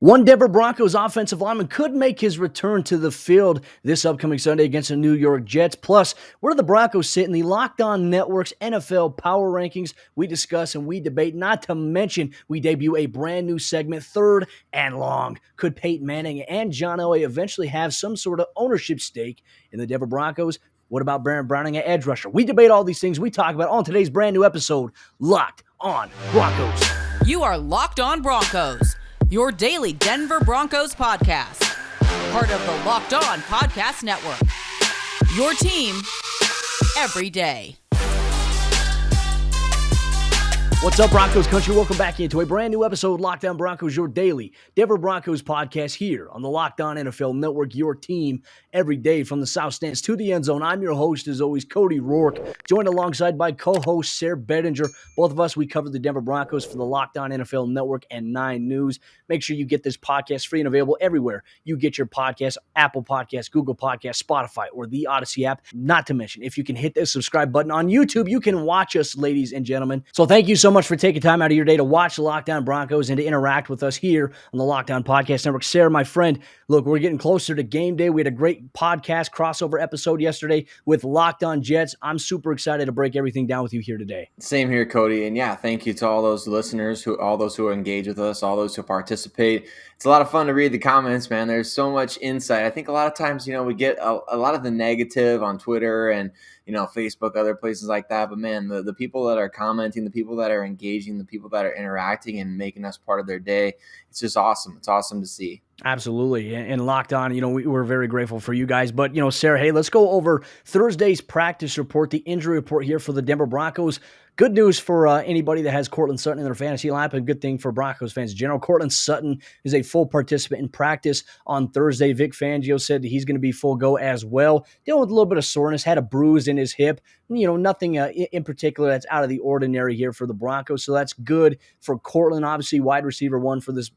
One Denver Broncos offensive lineman could make his return to the field this upcoming Sunday against the New York Jets. Plus, where do the Broncos sit in the Locked On Network's NFL Power Rankings? We discuss and we debate, not to mention we debut a brand new segment, Third and Long. Could Peyton Manning and John Elway eventually have some sort of ownership stake in the Denver Broncos? What about Baron Browning at edge rusher? We debate all these things. We talk about on today's brand new episode, Locked On Broncos. You are Locked On Broncos, your daily Denver Broncos podcast. Part of the Locked On Podcast Network. Your team every day. What's up, Broncos Country? Welcome back into a brand new episode of Locked On Broncos, your daily Denver Broncos podcast here on the Locked On NFL Network, your team every day from the South Stands to the end zone. I'm your host, as always, Cody Roark, joined alongside by co-host Sayre Bedinger. Both of us, we cover the Denver Broncos for the Locked On NFL Network and 9 News. Make sure you get this podcast free and available everywhere you get your podcast, Apple Podcasts, Google Podcasts, Spotify, or the Odyssey app. Not to mention, if you can hit the subscribe button on YouTube, you can watch us, ladies and gentlemen. So thank you so much for taking time out of your day to watch the Locked On Broncos and to interact with us here on the Locked On Podcast Network. Sayre, my friend, look, we're getting closer to game day. We had a great podcast crossover episode yesterday with Locked On Jets. I'm super excited to break everything down with you here today. Same here, Cody. And yeah, thank you to all those listeners, all those who engage with us, all those who participate. It's a lot of fun to read the comments, man. There's so much insight. I think a lot of times, we get a lot of the negative on Twitter and, Facebook, other places like that. But man, the people that are commenting, the people that are engaging, the people that are interacting and making us part of their day, it's just awesome. It's awesome to see. Absolutely. And Locked On, we're very grateful for you guys. But, Sayre, hey, let's go over Thursday's practice report, the injury report here for the Denver Broncos. Good news for anybody that has Courtland Sutton in their fantasy lineup, and good thing for Broncos fans in general. Courtland Sutton is a full participant in practice on Thursday. Vic Fangio said that he's going to be full go as well. Dealing with a little bit of soreness, had a bruise in his hip. Nothing in particular that's out of the ordinary here for the Broncos. So that's good for Courtland, obviously wide receiver one for this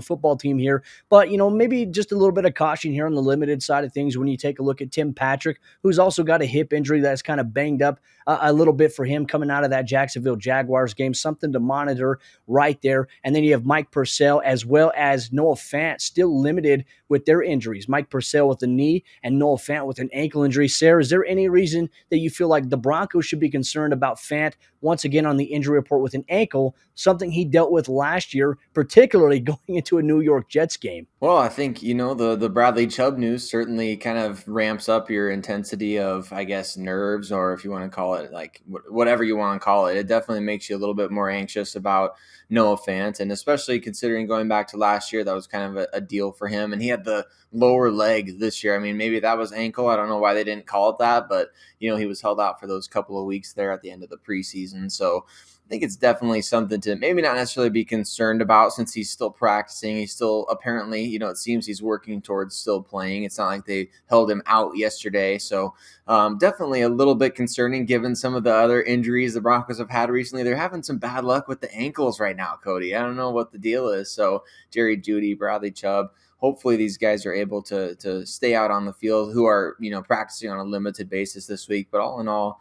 football team here. But, maybe just a little bit of caution here on the limited side of things when you take a look at Tim Patrick, who's also got a hip injury that's kind of banged up a little bit for him coming out of that Jacksonville Jaguars game. Something to monitor right there. And then you have Mike Purcell as well as Noah Fant still limited with their injuries. Mike Purcell with a knee and Noah Fant with an ankle injury. Sayre, is there any reason that you feel like the Broncos should be concerned about Fant once again on the injury report with an ankle, something he dealt with last year, particularly going into a New York Jets game? Well, I think, the Bradley Chubb news certainly kind of ramps up your intensity of, I guess, nerves, or if you want to call it like whatever you want to call it. It definitely makes you a little bit more anxious about Noah Fant, and especially considering going back to last year, that was kind of a deal for him. And he had the lower leg this year. I mean, maybe that was ankle. I don't know why they didn't call it that, but, he was held out for those couple of weeks there at the end of the preseason. So I think it's definitely something to maybe not necessarily be concerned about since he's still practicing. He's still apparently, it seems he's working towards still playing. It's not like they held him out yesterday. So definitely a little bit concerning given some of the other injuries the Broncos have had recently. They're having some bad luck with the ankles right now, Cody. I don't know what the deal is. So Jerry Jeudy, Bradley Chubb, hopefully these guys are able to stay out on the field who are, practicing on a limited basis this week. But all in all,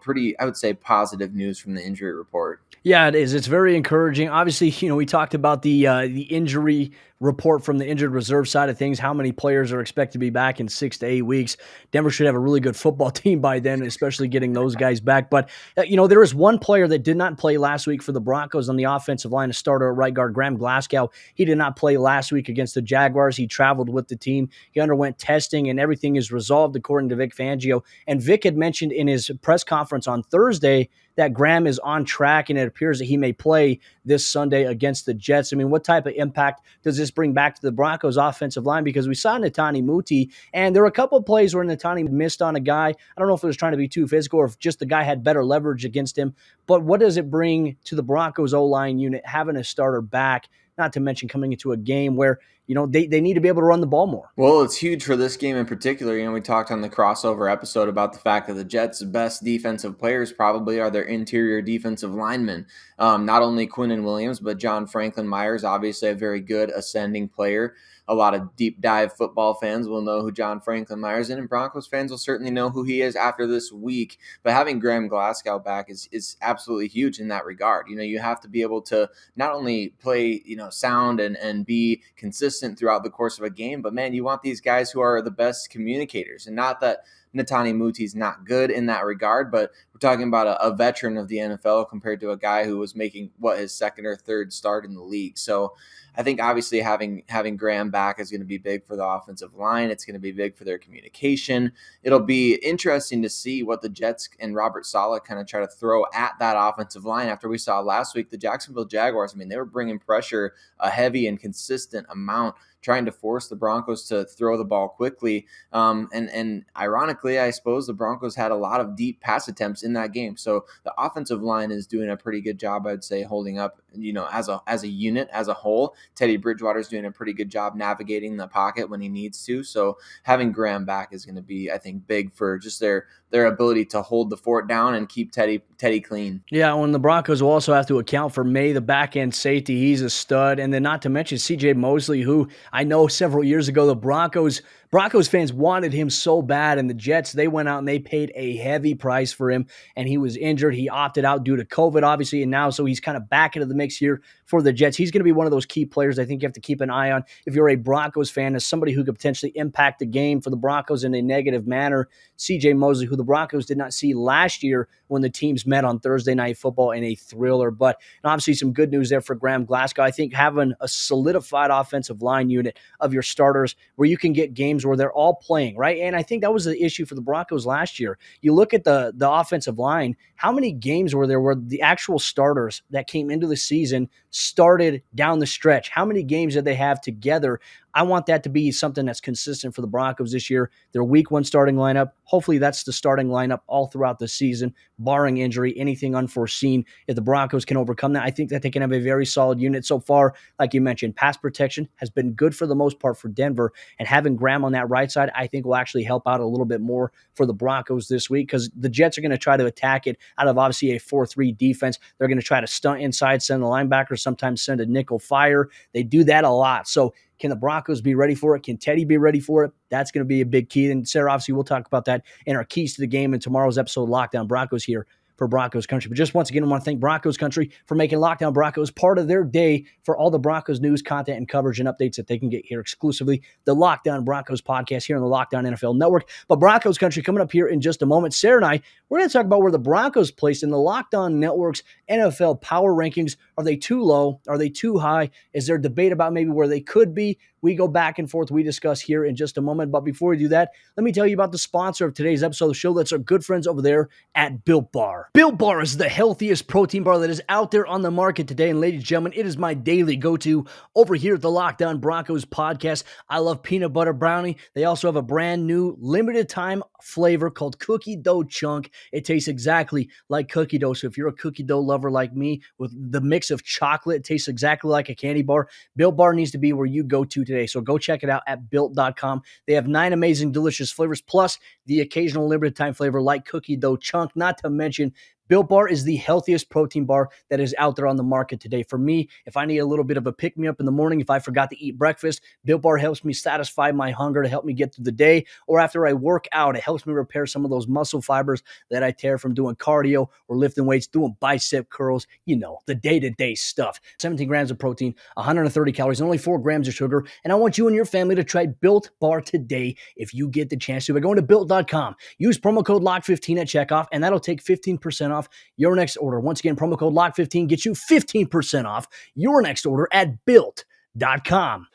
pretty, I would say, positive news from the injury report. Yeah, it is. It's very encouraging. Obviously, we talked about the injury report from the injured reserve side of things, how many players are expected to be back in 6 to 8 weeks. Denver should have a really good football team by then, especially getting those guys back. But, there is one player that did not play last week for the Broncos on the offensive line, a starter at right guard, Glasgow. He did not play last week against the Jaguars. He traveled with the team. He underwent testing, and everything is resolved, according to Vic Fangio. And Vic had mentioned in his press conference on Thursday that Graham is on track, and it appears that he may play this Sunday against the Jets. I mean, what type of impact does this bring back to the Broncos offensive line? Because we saw Netani Muti, and there were a couple of plays where Netani missed on a guy. I don't know if it was trying to be too physical or if just the guy had better leverage against him. But what does it bring to the Broncos O-line unit having a starter back, not to mention coming into a game where they need to be able to run the ball more? Well, it's huge for this game in particular. We talked on the crossover episode about the fact that the Jets' best defensive players probably are their interior defensive linemen. Not only Quinnen Williams, but John Franklin Myers, obviously a very good ascending player. A lot of deep dive football fans will know who John Franklin Myers is, and Broncos fans will certainly know who he is after this week. But having Graham Glasgow back is absolutely huge in that regard. You have to be able to not only play, sound and be consistent throughout the course of a game. But man, you want these guys who are the best communicators, and not that Netani Muti's not good in that regard, but we're talking about a veteran of the NFL compared to a guy who was making his second or third start in the league. So I think obviously having Graham back is going to be big for the offensive line. It's going to be big for their communication. It'll be interesting to see what the Jets and Robert Saleh kind of try to throw at that offensive line. After we saw last week, the Jacksonville Jaguars, I mean, they were bringing pressure a heavy and consistent amount, trying to force the Broncos to throw the ball quickly. And ironically, I suppose the Broncos had a lot of deep pass attempts in that game. So the offensive line is doing a pretty good job, I'd say, holding up, as a unit, as a whole. Teddy Bridgewater's doing a pretty good job navigating the pocket when he needs to. So having Graham back is going to be, I think, big for just their ability to hold the fort down and keep Teddy clean. Yeah, when the Broncos will also have to account for May, the back-end safety. He's a stud. And then not to mention C.J. Mosley, who I know several years ago the Broncos fans wanted him so bad, and the Jets, they went out and they paid a heavy price for him, and he was injured. He opted out due to COVID, obviously, and now so he's kind of back into the mix here for the Jets. He's going to be one of those key players I think you have to keep an eye on if you're a Broncos fan, as somebody who could potentially impact the game for the Broncos in a negative manner. C.J. Mosley, who the Broncos did not see last year when the teams met on Thursday Night Football in a thriller. But obviously some good news there for Graham Glasgow. I think having a solidified offensive line unit of your starters where you can get games where they're all playing, right? And I think that was the issue for the Broncos last year. You look at the offensive line, how many games were there where the actual starters that came into the season started down the stretch? How many games did they have together? I want that to be something that's consistent for the Broncos this year. Their week one starting lineup, hopefully that's the starting lineup all throughout the season, barring injury, anything unforeseen. If the Broncos can overcome that, I think that they can have a very solid unit so far. Like you mentioned, pass protection has been good for the most part for Denver, and having Graham on that right side, I think will actually help out a little bit more for the Broncos this week, because the Jets are going to try to attack it out of obviously a 4-3 defense. They're going to try to stunt inside, send the linebacker, sometimes send a nickel fire. They do that a lot. So can the Broncos be ready for it? Can Teddy be ready for it? That's going to be a big key. And Sayre, obviously, we'll talk about that in our keys to the game in tomorrow's episode of Lockdown Broncos here for Broncos Country. But just once again, I want to thank Broncos Country for making Lockdown Broncos part of their day for all the Broncos news, content, and coverage and updates that they can get here exclusively. The Lockdown Broncos podcast here on the Lockdown NFL Network. But Broncos Country coming up here in just a moment. Sayre and I, we're going to talk about where the Broncos placed in the Lockdown Network's NFL power rankings. Are they too low? Are they too high? Is there debate about maybe where they could be? We go back and forth. We discuss here in just a moment. But before we do that, let me tell you about the sponsor of today's episode of the show. That's our good friends over there at Built Bar. Built Bar is the healthiest protein bar that is out there on the market today. And ladies and gentlemen, it is my daily go-to over here at the Lockdown Broncos podcast. I love peanut butter brownie. They also have a brand new limited time flavor called Cookie Dough Chunk. It tastes exactly like cookie dough. So if you're a cookie dough lover like me, with the mix of chocolate, it tastes exactly like a candy bar. Built Bar needs to be where you go to today. So go check it out at built.com. They have 9 amazing, delicious flavors, plus the occasional limited time flavor like Cookie Dough Chunk, not to mention Built Bar is the healthiest protein bar that is out there on the market today. For me, if I need a little bit of a pick-me-up in the morning, if I forgot to eat breakfast, Built Bar helps me satisfy my hunger to help me get through the day. Or after I work out, it helps me repair some of those muscle fibers that I tear from doing cardio or lifting weights, doing bicep curls, the day-to-day stuff. 17 grams of protein, 130 calories, and only 4 grams of sugar. And I want you and your family to try Built Bar today if you get the chance to by going to Built.com. Use promo code LOCK15 at checkoff, and that'll take 15% off your next order. Once again, promo code LOCK15 gets you 15% off your next order at Built.com.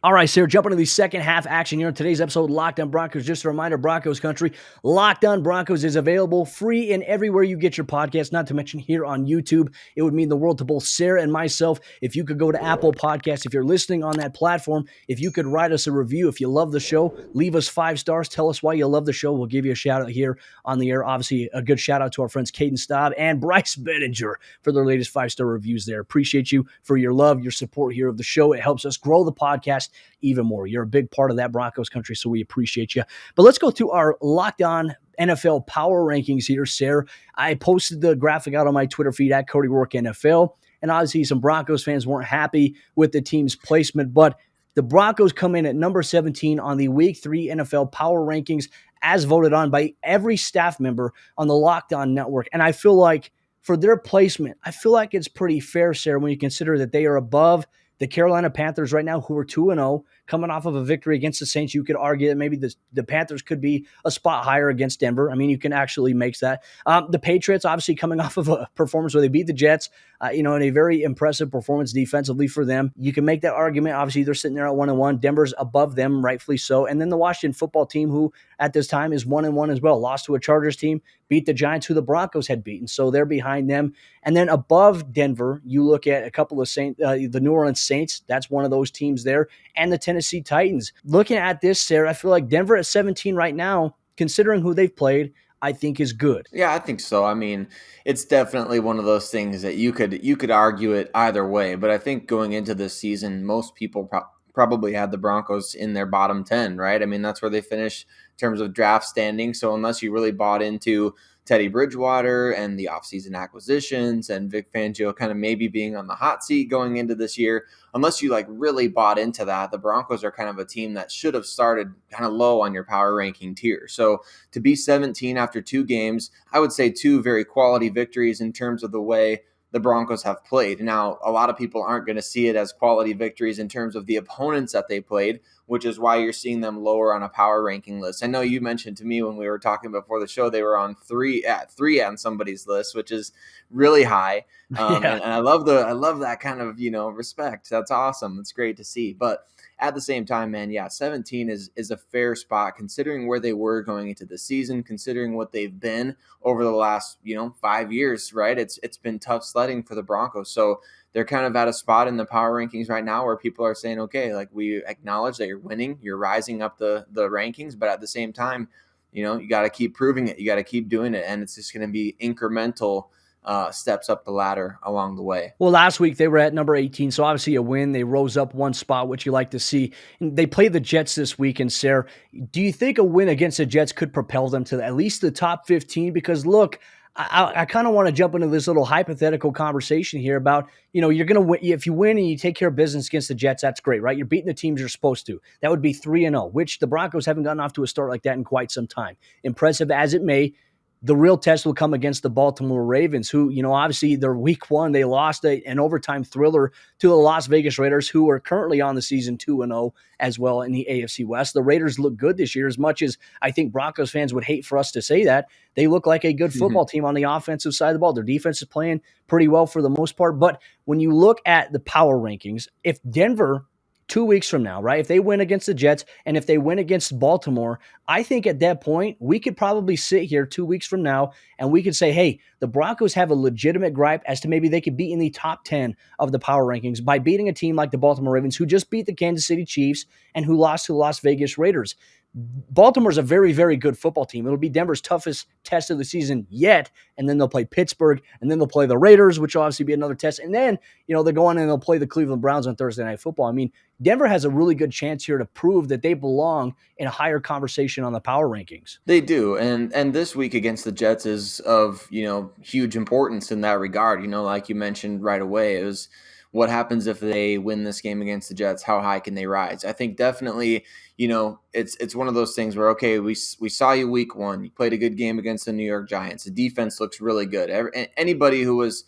All right, Sayre, jumping into the second half action here in today's episode of Lockdown Broncos. Just a reminder, Broncos Country, Lockdown Broncos is available free and everywhere you get your podcast, not to mention here on YouTube. It would mean the world to both Sayre and myself if you could go to Apple Podcasts. If you're listening on that platform, if you could write us a review. If you love the show, leave us 5 stars. Tell us why you love the show. We'll give you a shout out here on the air. Obviously, a good shout out to our friends Peyton and Bryce Bedinger for their latest 5-star reviews there. Appreciate you for your love, your support here of the show. It helps us grow the podcast even more. You're a big part of that Broncos Country, so we appreciate you. But let's go through our Lockdown NFL power rankings here, Sayre. I posted the graphic out on my Twitter feed at Cody Roark NFL, and obviously some Broncos fans weren't happy with the team's placement, but the Broncos come in at number 17 on the Week 3 NFL power rankings as voted on by every staff member on the Lockdown Network. And I feel like for their placement, I feel like it's pretty fair, Sarah, when you consider that they are above the Carolina Panthers right now, who are 2-0, coming off of a victory against the Saints. You could argue that maybe the Panthers could be a spot higher against Denver. I mean, you can actually make that. The Patriots, obviously, coming off of a performance where they beat the Jets, in a very impressive performance defensively for them. You can make that argument. Obviously, they're sitting there at 1-1. Denver's above them, rightfully so. And then the Washington football team, who at this time is 1-1 as well, lost to a Chargers team, beat the Giants, who the Broncos had beaten. So they're behind them. And then above Denver, you look at a couple of the New Orleans Saints. That's one of those teams there. And the Tennessee Titans. Looking at this, Sarah, I feel like Denver at 17 right now, considering who they've played, I think is good. Yeah, I think so. I mean, it's definitely one of those things that you could argue it either way. But I think going into this season, most people probably had the Broncos in their bottom 10, right? I mean, that's where they finish in terms of draft standing. So unless you really bought into Teddy Bridgewater and the offseason acquisitions and Vic Fangio kind of maybe being on the hot seat going into this year, unless you like really bought into that, the Broncos are kind of a team that should have started kind of low on your power ranking tier. So to be 17 after 2 games, I would say 2 very quality victories in terms of the way the Broncos have played. Now, a lot of people aren't going to see it as quality victories in terms of the opponents that they played, which is why you're seeing them lower on a power ranking list. I know you mentioned to me when we were talking before the show, they were on three on somebody's list, which is really high. And I love that kind of, respect. That's awesome. It's great to see. But at the same time, man, 17 is a fair spot considering where they were going into the season, considering what they've been over the last, 5 years, right? It's been tough sledding for the Broncos. So they're kind of at a spot in the power rankings right now where people are saying, okay, like we acknowledge that you're winning, you're rising up the rankings, but at the same time, you got to keep proving it. You got to keep doing it. And it's just going to be incremental steps up the ladder along the way. Well, last week they were at number 18, so obviously a win. They rose up one spot, which you like to see. And they play the Jets this week. And Sayre, do you think a win against the Jets could propel them to at least the top 15? Because look, I kind of want to jump into this little hypothetical conversation here about, you're going to win. If you win and you take care of business against the Jets, that's great, right? You're beating the teams you're supposed to. That would be 3-0, which the Broncos haven't gotten off to a start like that in quite some time. Impressive as it may, the real test will come against the Baltimore Ravens, who, obviously their week one, they lost an overtime thriller to the Las Vegas Raiders, who are currently on the season 2-0 as well in the AFC West. The Raiders look good this year, as much as I think Broncos fans would hate for us to say that. They look like a good football team on the offensive side of the ball. Their defense is playing pretty well for the most part. But when you look at the power rankings, if Denver 2 weeks from now, right? If they win against the Jets and if they win against Baltimore, I think at that point, we could probably sit here 2 weeks from now and we could say, hey, the Broncos have a legitimate gripe as to maybe they could be in the top 10 of the power rankings by beating a team like the Baltimore Ravens, who just beat the Kansas City Chiefs and who lost to the Las Vegas Raiders. Baltimore's a very, very good football team. It'll be Denver's toughest test of the season yet, and then they'll play Pittsburgh, and then they'll play the Raiders, which will obviously be another test, and then, they'll go on and they'll play the Cleveland Browns on Thursday Night Football. I mean, Denver has a really good chance here to prove that they belong in a higher conversation on the power rankings. They do, and this week against the Jets is of, huge importance in that regard. Like you mentioned right away, it was what happens if they win this game against the Jets? How high can they rise? I think definitely, it's one of those things where, okay, we saw you week one. You played a good game against the New York Giants. The defense looks really good. Anybody who was,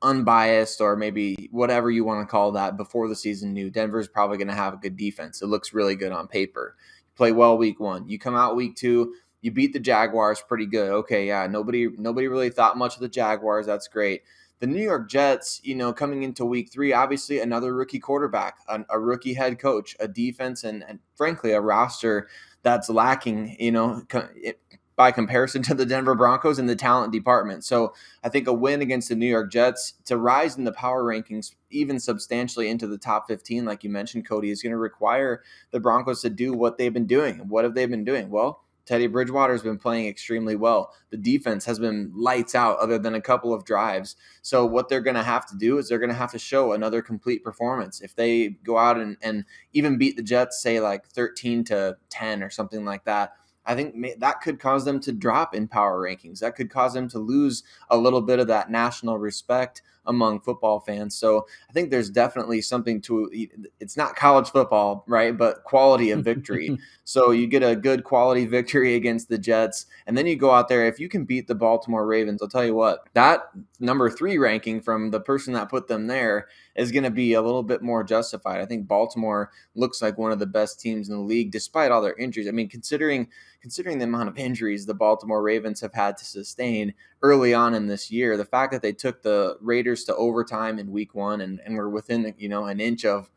unbiased or maybe whatever you want to call that before the season knew Denver's probably going to have a good defense. It looks really good on paper. You play well week one. You come out week two. You beat the Jaguars pretty good. Okay, yeah, nobody really thought much of the Jaguars. That's great. The New York Jets, coming into week three, obviously another rookie quarterback, a rookie head coach, a defense, and frankly, a roster that's lacking, by comparison to the Denver Broncos in the talent department. So I think a win against the New York Jets to rise in the power rankings even substantially into the top 15, like you mentioned, Cody, is going to require the Broncos to do what they've been doing. What have they been doing? Well, Teddy Bridgewater has been playing extremely well. The defense has been lights out other than a couple of drives. So what they're going to have to do is they're going to have to show another complete performance. If they go out and even beat the Jets, say like 13-10 or something like that, I think that could cause them to drop in power rankings. That could cause them to lose a little bit of that national respect, among football fans. So I think there's definitely something to it's not college football, right? But quality of victory. So you get a good quality victory against the Jets, and then you go out there. If you can beat the Baltimore Ravens, I'll tell you what, that number 3 ranking from the person that put them there is going to be a little bit more justified. I think Baltimore looks like one of the best teams in the league, despite all their injuries. I mean, considering the amount of injuries the Baltimore Ravens have had to sustain early on in this year, the fact that they took the Raiders to overtime in week 1 and were within, an inch of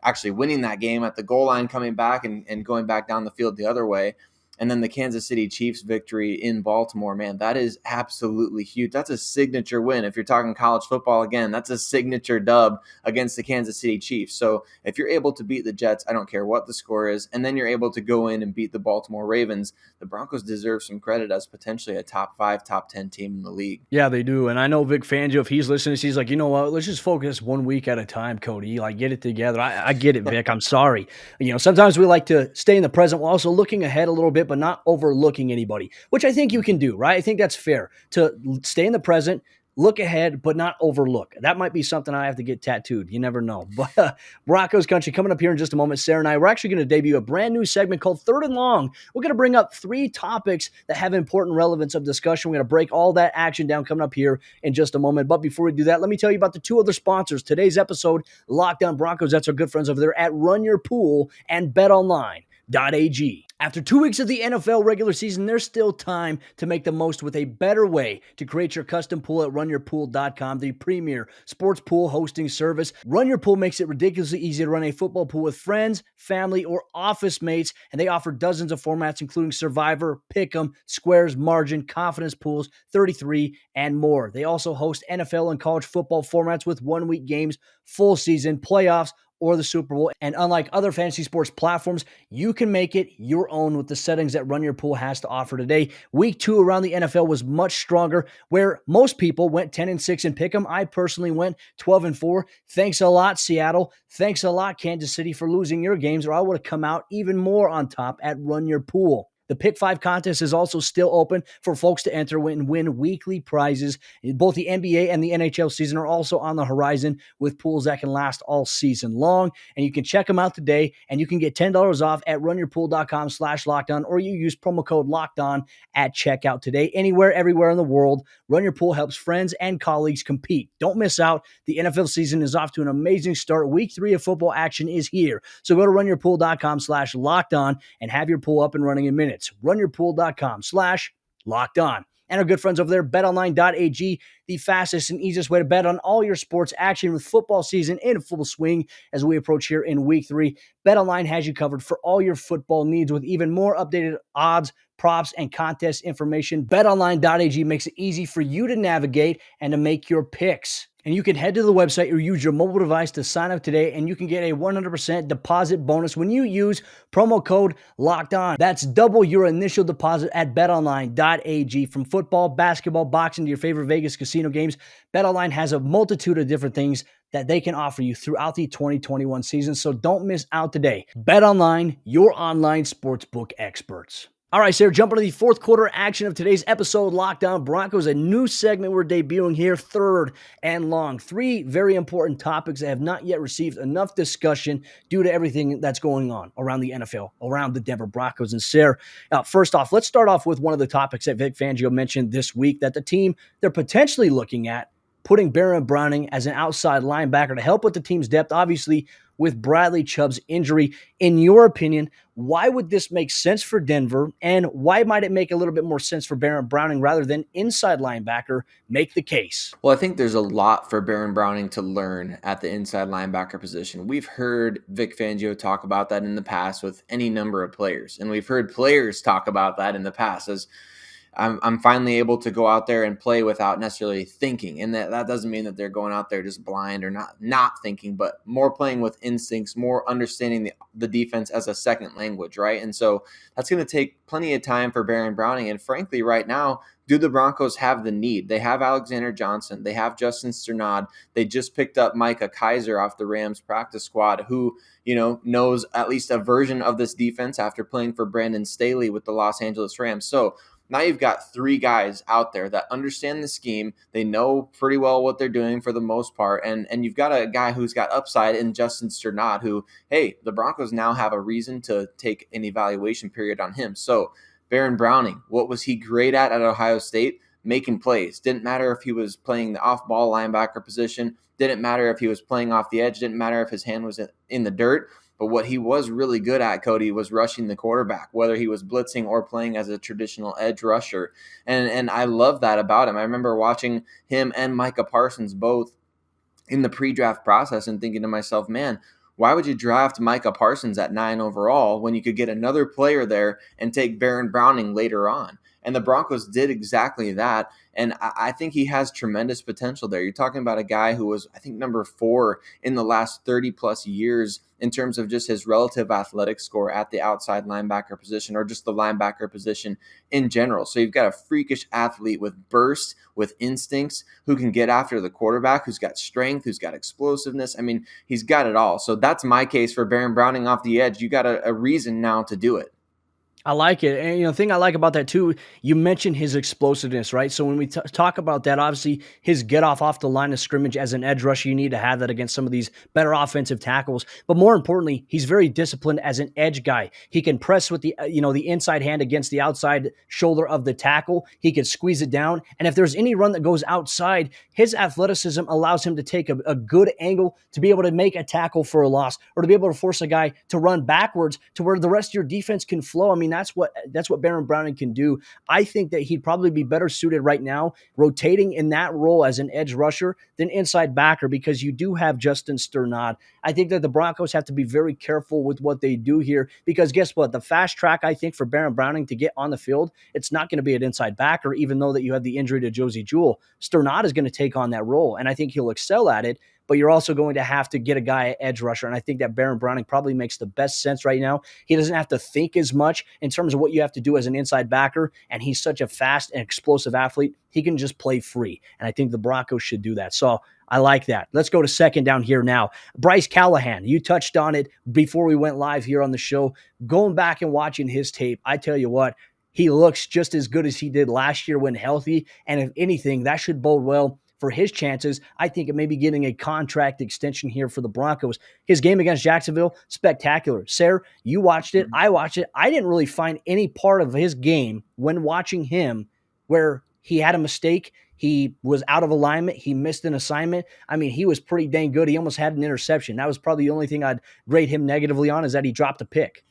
actually winning that game at the goal line, coming back and going back down the field the other way. And then the Kansas City Chiefs victory in Baltimore, man, that is absolutely huge. That's a signature win. If you're talking college football, again, that's a signature dub against the Kansas City Chiefs. So if you're able to beat the Jets, I don't care what the score is, and then you're able to go in and beat the Baltimore Ravens, the Broncos deserve some credit as potentially a top 5, top 10 team in the league. Yeah, they do. And I know Vic Fangio, if he's listening, he's like, you know what? Let's just focus 1 week at a time, Cody. Like, get it together. I get it, Vic. I'm sorry. Sometimes we like to stay in the present while also looking ahead a little bit, but not overlooking anybody, which I think you can do, right? I think that's fair to stay in the present, look ahead, but not overlook. That might be something I have to get tattooed. You never know. But Broncos Country coming up here in just a moment. Sayre and I, we're actually going to debut a brand new segment called Third and Long. We're going to bring up 3 topics that have important relevance of discussion. We're going to break all that action down coming up here in just a moment. But before we do that, let me tell you about the 2 other sponsors. Today's episode, Locked On Broncos. That's our good friends over there at Run Your Pool and BetOnline.ag. After 2 weeks of the NFL regular season, there's still time to make the most with a better way to create your custom pool at runyourpool.com, the premier sports pool hosting service. Run Your Pool makes it ridiculously easy to run a football pool with friends, family, or office mates, and they offer dozens of formats, including Survivor, Pick'em, Squares, Margin, Confidence Pools, 33, and more. They also host NFL and college football formats with 1-week games, full season, playoffs, or the Super Bowl. And unlike other fantasy sports platforms, you can make it your own with the settings that Run Your Pool has to offer today. Week 2 around the NFL was much stronger, where most people went 10-6 in Pick'em. I personally went 12-4. Thanks a lot, Seattle. Thanks a lot, Kansas City, for losing your games, or I would have come out even more on top at Run Your Pool. The Pick 5 contest is also still open for folks to enter and win weekly prizes. Both the NBA and the NHL season are also on the horizon with pools that can last all season long. And you can check them out today, and you can get $10 off at runyourpool.com/lockedon, or you use promo code LOCKEDON at checkout today. Anywhere, everywhere in the world, Run Your Pool helps friends and colleagues compete. Don't miss out. The NFL season is off to an amazing start. Week 3 of football action is here. So go to runyourpool.com/lockedon and have your pool up and running in minutes. Runyourpool.com/lockedon. And our good friends over there, betonline.ag, the fastest and easiest way to bet on all your sports action with football season in full swing as we approach here in week 3. BetOnline has you covered for all your football needs with even more updated odds, props, and contest information. BetOnline.ag makes it easy for you to navigate and to make your picks. And you can head to the website or use your mobile device to sign up today, and you can get a 100% deposit bonus when you use promo code LOCKEDON. That's double your initial deposit at betonline.ag. From football, basketball, boxing to your favorite Vegas casino games, BetOnline has a multitude of different things that they can offer you throughout the 2021 season, so don't miss out today. BetOnline, your online sportsbook experts. All right, Sayre, jumping to the 4th quarter action of today's episode, Locked On Broncos, a new segment we're debuting here, Third and Long. 3 very important topics that have not yet received enough discussion due to everything that's going on around the NFL, around the Denver Broncos. And Sayre, first off, let's start off with one of the topics that Vic Fangio mentioned this week, that the team they're potentially looking at putting Baron Browning as an outside linebacker to help with the team's depth, obviously with Bradley Chubb's injury. In your opinion, why would this make sense for Denver, and why might it make a little bit more sense for Baron Browning rather than inside linebacker? Make the case. Well, I think there's a lot for Baron Browning to learn at the inside linebacker position. We've heard Vic Fangio talk about that in the past with any number of players, and we've heard players talk about that in the past as I'm finally able to go out there and play without necessarily thinking. And that doesn't mean that they're going out there just blind or not thinking, but more playing with instincts, more understanding the defense as a second language, right? And so that's going to take plenty of time for Baron Browning. And frankly, right now, do the Broncos have the need? They have Alexander Johnson. They have Justin Strnad. They just picked up Micah Kiser off the Rams practice squad, who, knows at least a version of this defense after playing for Brandon Staley with the Los Angeles Rams. So Now you've got three guys out there that understand the scheme. They know pretty well what they're doing for the most part. And you've got a guy who's got upside in Justin Sternad, who, hey, the Broncos now have a reason to take an evaluation period on him. So Baron Browning, what was he great at Ohio State? Making plays. Didn't matter if he was playing the off-ball linebacker position. Didn't matter if he was playing off the edge. Didn't matter if his hand was in the dirt. But what he was really good at, Cody, was rushing the quarterback, whether he was blitzing or playing as a traditional edge rusher. And I love that about him. I remember watching him and Micah Parsons both in the pre-draft process and thinking to myself, man, why would you draft Micah Parsons at 9 overall when you could get another player there and take Baron Browning later on? And the Broncos did exactly that. And I think he has tremendous potential there. You're talking about a guy who was, I think, number 4 in the last 30 plus years in terms of just his relative athletic score at the outside linebacker position, or just the linebacker position in general. So you've got a freakish athlete with burst, with instincts, who can get after the quarterback, who's got strength, who's got explosiveness. I mean, he's got it all. So that's my case for Baron Browning off the edge. You got a reason now to do it. I like it. And, the thing I like about that too, you mentioned his explosiveness, right? So when we talk about that, obviously his get off the line of scrimmage as an edge rusher, you need to have that against some of these better offensive tackles. But more importantly, he's very disciplined as an edge guy. He can press with the, the inside hand against the outside shoulder of the tackle. He can squeeze it down. And if there's any run that goes outside, his athleticism allows him to take a good angle to be able to make a tackle for a loss, or to be able to force a guy to run backwards to where the rest of your defense can flow. I mean, that's what Baron Browning can do. I think that he'd probably be better suited right now rotating in that role as an edge rusher than inside backer, because you do have Justin Sternad. I think that the Broncos have to be very careful with what they do here, because guess what? The fast track, I think, for Baron Browning to get on the field, it's not going to be an inside backer, even though that you have the injury to Josie Jewell. Sternad is going to take on that role, and I think he'll excel at it. But you're also going to have to get a guy at edge rusher. And I think that Baron Browning probably makes the best sense right now. He doesn't have to think as much in terms of what you have to do as an inside backer. And he's such a fast and explosive athlete. He can just play free. And I think the Broncos should do that. So I like that. Let's go to second down here now. Bryce Callahan, you touched on it before we went live here on the show. Going back and watching his tape, I tell you what, he looks just as good as he did last year when healthy. And if anything, that should bode well for his chances, I think, of maybe getting a contract extension here for the Broncos. His game against Jacksonville, spectacular. Sayre, you watched it. I watched it. I didn't really find any part of his game when watching him where he had a mistake. He was out of alignment. He missed an assignment. I mean, he was pretty dang good. He almost had an interception. That was probably the only thing I'd grade him negatively on, is that he dropped a pick.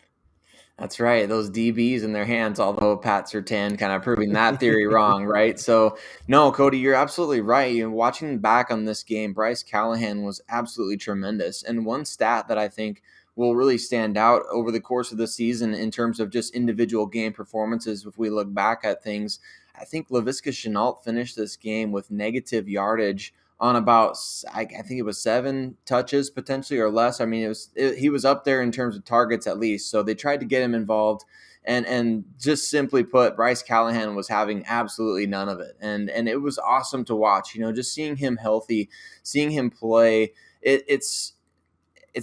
That's right. Those DBs in their hands, although Pat Surtain kind of proving that theory wrong, right? So, no, Cody, you're absolutely right. Watching back on this game, Bryce Callahan was absolutely tremendous. And one stat that I think will really stand out over the course of the season in terms of just individual game performances, if we look back at things, I think Laviska Shenault finished this game with negative yardage on about, I think it was 7 touches potentially or less. I mean, he was up there in terms of targets at least. So they tried to get him involved, and just simply put, Bryce Callahan was having absolutely none of it. And it was awesome to watch, just seeing him healthy, seeing him play. It's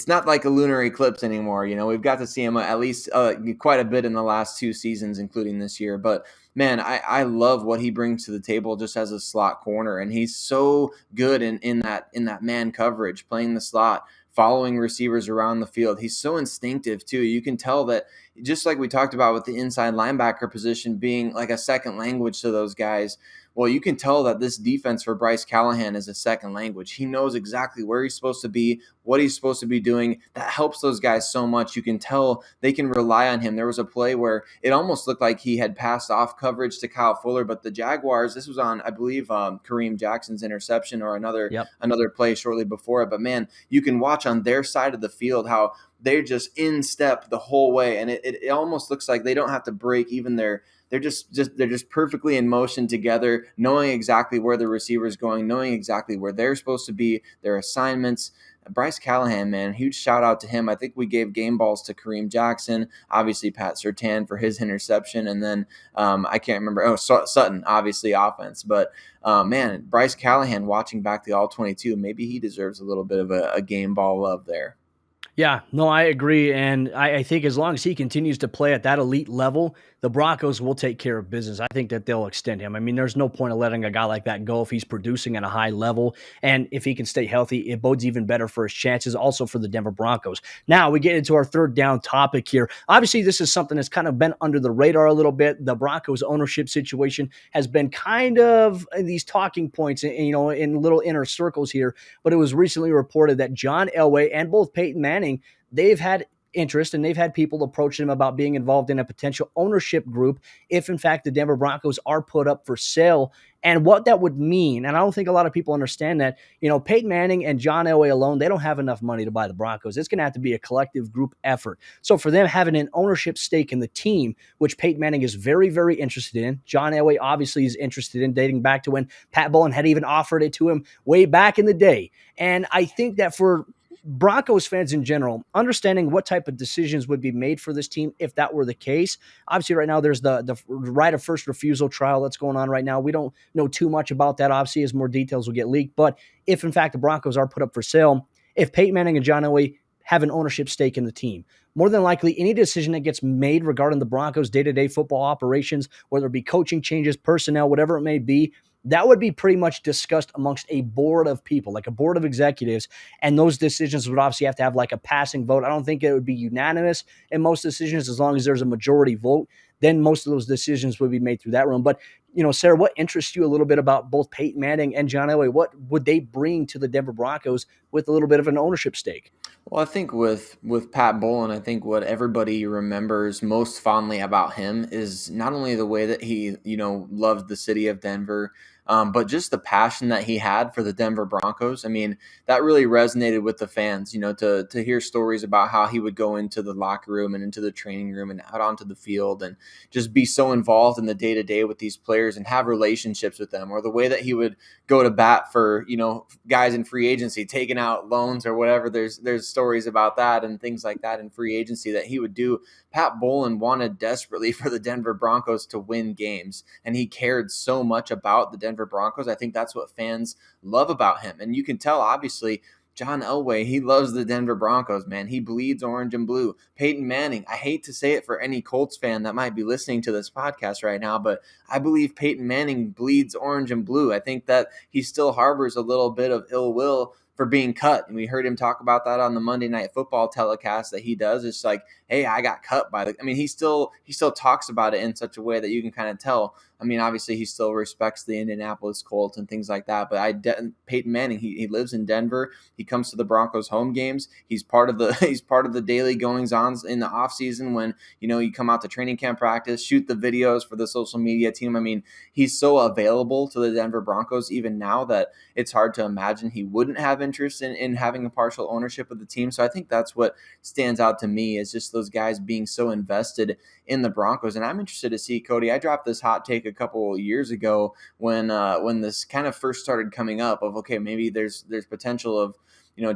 not like a lunar eclipse anymore. We've got to see him at least quite a bit in the last 2 seasons, including this year. But man, I love what he brings to the table just as a slot corner. And he's so good in that man coverage, playing the slot, following receivers around the field. He's so instinctive too. You can tell that, just like we talked about with the inside linebacker position being like a second language to those guys. Well, you can tell that this defense for Bryce Callahan is a second language. He knows exactly where he's supposed to be, what he's supposed to be doing. That helps those guys so much. You can tell they can rely on him. There was a play where it almost looked like he had passed off coverage to Kyle Fuller, but the Jaguars, this was on, I believe, Kareem Jackson's interception or another play shortly before it. But man, you can watch on their side of the field how they're just in step the whole way. And it almost looks like they don't have to break even they're just perfectly in motion together, knowing exactly where the receiver is going, knowing exactly where they're supposed to be, their assignments. Bryce Callahan, man, huge shout out to him. I think we gave game balls to Kareem Jackson, obviously Pat Surtain for his interception, and then I can't remember. Sutton, obviously offense. But man, Bryce Callahan, watching back the All-22, maybe he deserves a little bit of a game ball love there. Yeah, no, I agree. And I think as long as he continues to play at that elite level, the Broncos will take care of business. I think that they'll extend him. I mean, there's no point of letting a guy like that go if he's producing at a high level. And if he can stay healthy, it bodes even better for his chances, also for the Denver Broncos. Now we get into our third down topic here. Obviously, this is something that's kind of been under the radar a little bit. The Broncos ownership situation has been kind of these talking points, in little inner circles here. But it was recently reported that John Elway and both Peyton Manning, they've had interest and they've had people approach them about being involved in a potential ownership group if in fact the Denver Broncos are put up for sale, and what that would mean. And I don't think a lot of people understand that. Peyton Manning and John Elway alone, they don't have enough money to buy the Broncos. It's going to have to be a collective group effort. So for them having an ownership stake in the team, which Peyton Manning is very, very interested in, John Elway obviously is interested in, dating back to when Pat Bowlen had even offered it to him way back in the day. And I think that for Broncos fans in general, understanding what type of decisions would be made for this team if that were the case. Obviously, right now there's the right of first refusal trial that's going on right now. We don't know too much about that, obviously, as more details will get leaked. But if in fact the Broncos are put up for sale, if Peyton Manning and John Elway have an ownership stake in the team, more than likely any decision that gets made regarding the Broncos' day-to-day football operations, whether it be coaching changes, personnel, whatever it may be, that would be pretty much discussed amongst a board of people, like a board of executives. And those decisions would obviously have to have like a passing vote. I don't think it would be unanimous in most decisions. As long as there's a majority vote, then most of those decisions would be made through that room. But, Sayre, what interests you a little bit about both Peyton Manning and John Elway? What would they bring to the Denver Broncos with a little bit of an ownership stake? Well, I think with Pat Bowlen, I think what everybody remembers most fondly about him is not only the way that he, loved the city of Denver, but just the passion that he had for the Denver Broncos. I mean, that really resonated with the fans, to hear stories about how he would go into the locker room and into the training room and out onto the field and just be so involved in the day-to-day with these players and have relationships with them, or the way that he would go to bat for, guys in free agency, taking out loans or whatever. There's stories about that and things like that in free agency that he would do. Pat Bowlen wanted desperately for the Denver Broncos to win games, and he cared so much about the Denver Broncos. I think that's what fans love about him. And you can tell, obviously, John Elway, he loves the Denver Broncos, man. He bleeds orange and blue. Peyton Manning, I hate to say it for any Colts fan that might be listening to this podcast right now, but I believe Peyton Manning bleeds orange and blue. I think that he still harbors a little bit of ill will for being cut. And we heard him talk about that on the Monday Night Football telecast that he does. It's like, hey, I got cut by he still talks about it in such a way that you can kind of tell. I mean, obviously he still respects the Indianapolis Colts and things like that. But Peyton Manning, he lives in Denver. He comes to the Broncos home games. He's part of the daily goings ons in the off season when, you come out to training camp practice, shoot the videos for the social media team. I mean, he's so available to the Denver Broncos even now that it's hard to imagine he wouldn't have interest in having a partial ownership of the team. So I think that's what stands out to me, is just those guys being so invested in the Broncos. And I'm interested to see, Cody, I dropped this hot take a couple years ago when this kind of first started coming up of, okay, maybe there's potential of,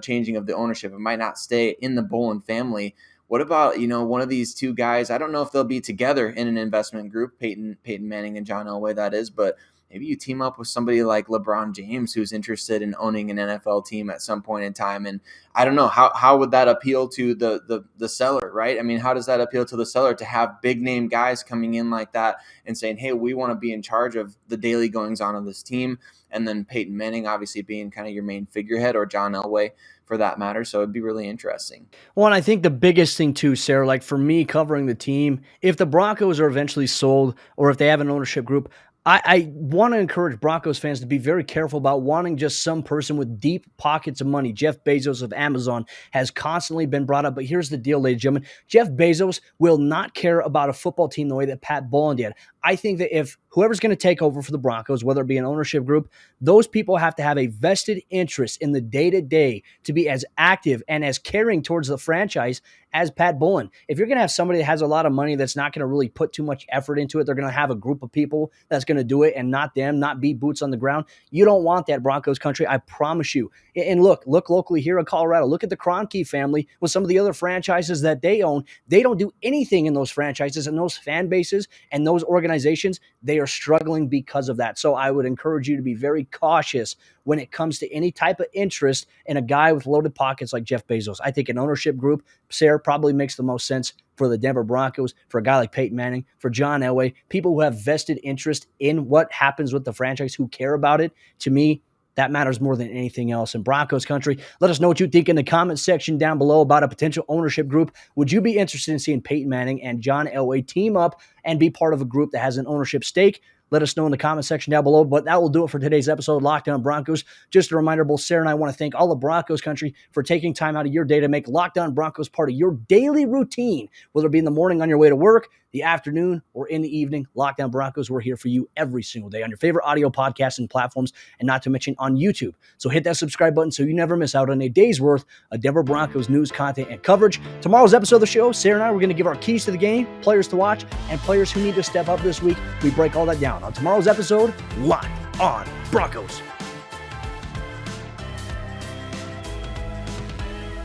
changing of the ownership. It might not stay in the Bowlen family. What about, one of these two guys? I don't know if they'll be together in an investment group, Peyton Manning and John Elway, that is, but maybe you team up with somebody like LeBron James, who's interested in owning an NFL team at some point in time. And I don't know, how would that appeal to the seller, right? I mean, how does that appeal to the seller to have big name guys coming in like that and saying, hey, we want to be in charge of the daily goings on of this team? And then Peyton Manning obviously being kind of your main figurehead, or John Elway for that matter. So it'd be really interesting. Well, and I think the biggest thing too, Sayre, like for me covering the team, if the Broncos are eventually sold or if they have an ownership group, I want to encourage Broncos fans to be very careful about wanting just some person with deep pockets of money. Jeff Bezos of Amazon has constantly been brought up, but here's the deal, ladies and gentlemen. Jeff Bezos will not care about a football team the way that Pat Bowlen did. I think that if whoever's going to take over for the Broncos, whether it be an ownership group, those people have to have a vested interest in the day-to-day to be as active and as caring towards the franchise as Pat Bowlen. If you're going to have somebody that has a lot of money that's not going to really put too much effort into it, they're going to have a group of people that's going to do it and not them, not be boots on the ground. You don't want that, Broncos country, I promise you. And look locally here in Colorado. Look at the Kroenke family with some of the other franchises that they own. They don't do anything in those franchises and those fan bases and those organizations. They are struggling because of that. So I would encourage you to be very cautious when it comes to any type of interest in a guy with loaded pockets like Jeff Bezos. I think an ownership group, Sayre, probably makes the most sense for the Denver Broncos, for a guy like Peyton Manning, for John Elway, people who have vested interest in what happens with the franchise, who care about it. To me, that matters more than anything else in Broncos country. Let us know what you think in the comment section down below about a potential ownership group. Would you be interested in seeing Peyton Manning and John Elway team up and be part of a group that has an ownership stake? Let us know in the comment section down below. But that will do it for today's episode of Locked On Broncos. Just a reminder, both Sayre and I want to thank all of Broncos country for taking time out of your day to make Locked On Broncos part of your daily routine, whether it be in the morning on your way to work, the afternoon, or in the evening. Locked On Broncos, we're here for you every single day on your favorite audio podcasting platforms, and not to mention on YouTube. So hit that subscribe button so you never miss out on a day's worth of Denver Broncos news, content, and coverage. Tomorrow's episode of the show, Sayre and I, we're going to give our keys to the game, players to watch, and players who need to step up this week. We break all that down on tomorrow's episode, Locked On Broncos.